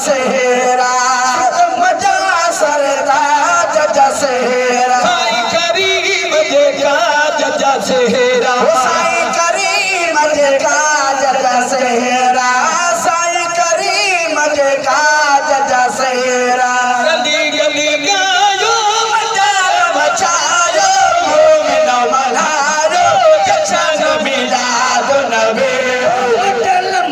सेहरा मजा सरदा जजा सेहरा साईं करीम जे का जजा सेहरा साईं करीम जे का जजा सेहरा साईं करीम जे का जजा सेहरा गली गली गायो मचाल मचायो मोमिन मल्हारो जशन मिलाद नबी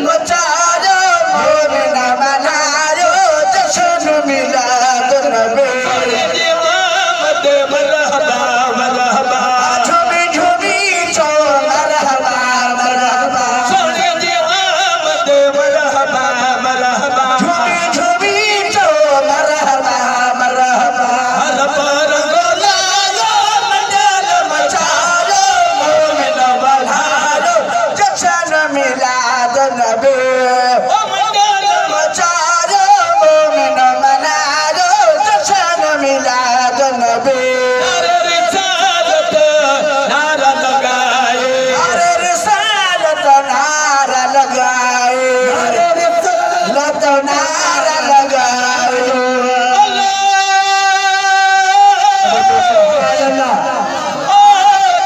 मचायो मोमिन मल्हारो जशन मिलाद नबी मरहबा मरहबा झूमी झूमी चो मरहबा मरहबा सोने जी आमद मरहबा मरहबा झूमी झूमी चो मरहबा मरहबा हर पर गोलायो मंडल मचायो मोमिन मल्हारो जशन मिलाद नबी ओ मंडल मचायो मोमिन मल्हारो जशन मिलाद नबी अरे रिसालत नारा लगाए अरे रिसालत नारा लगाए अरे रिसालत नारा लगाए अल्लाह ओ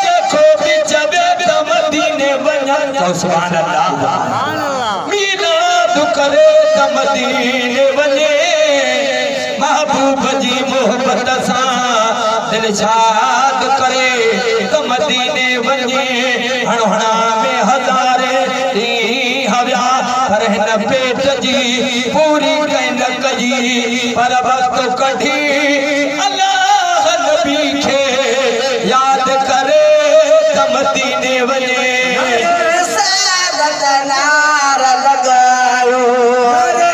देखो बिचवे मदीने वञण सुभान अल्लाह मीराद करे त मदीने वञे महबूब जी मोहब्बत सां दिल शाद करे त मदीने वञे हणोहणा में हज़ारे दी हव्या पर हिन पेट जी पूरी कैन कजी पर वक्त कढी अल्लाह नबी खे याद करे त मदीने वञे रिसालत नारा लगायो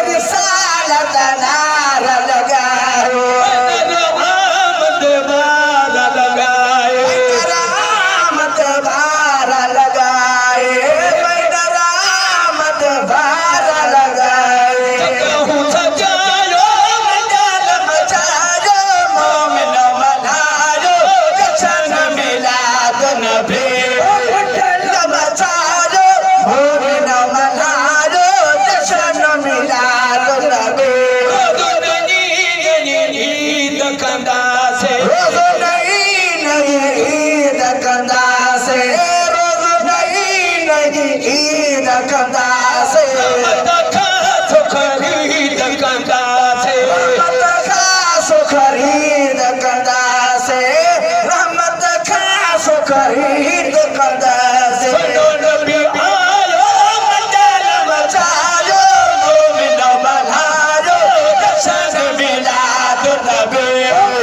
रिसालत नारा लगायो रहमत बारा लगाए रहमत बारा लगाए रहमत बारा लगाए कहूं सजायो मंडल मचायो मोमिन मल्हारो जशन मिलाद नबी मंडल मचायो मोमिन मल्हारो जशन मिलाद नबी ईद कंदा से रोज नहीं ईद कंदा से रोज नहीं ईद कंदा से खरीद कंदा से खरीद कंदा से रहमत खास खरीद कंदा से नबी आयो मंडल मचायो मोमिन मल्हारो जशन मिलाद नबी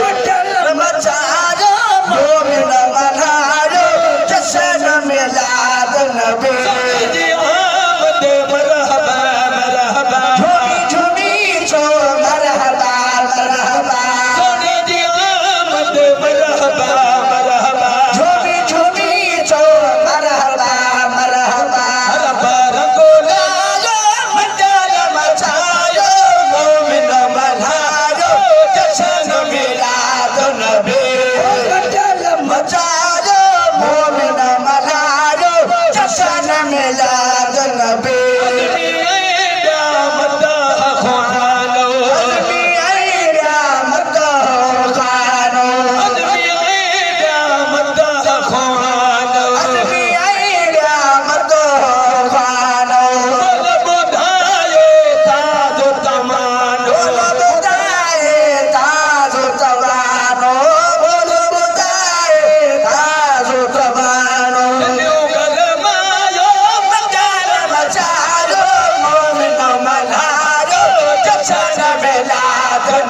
मंडल मचायो मोमिन मल्हारो जशन मिलाद नबी आमद मरहबा मरहबा झूमी झूमी चो मरहबा मरहबा सोने जी आमद मरहबा मरहबा झूमी झूमी चो मरहबा मरहबा हर पर गोलायो मंडल मचायो मोमिन मल्हारो जशन मिलाद नबी मंडल मचायो मोमिन मल्हारो जशन मिलाद नबी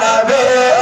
नबी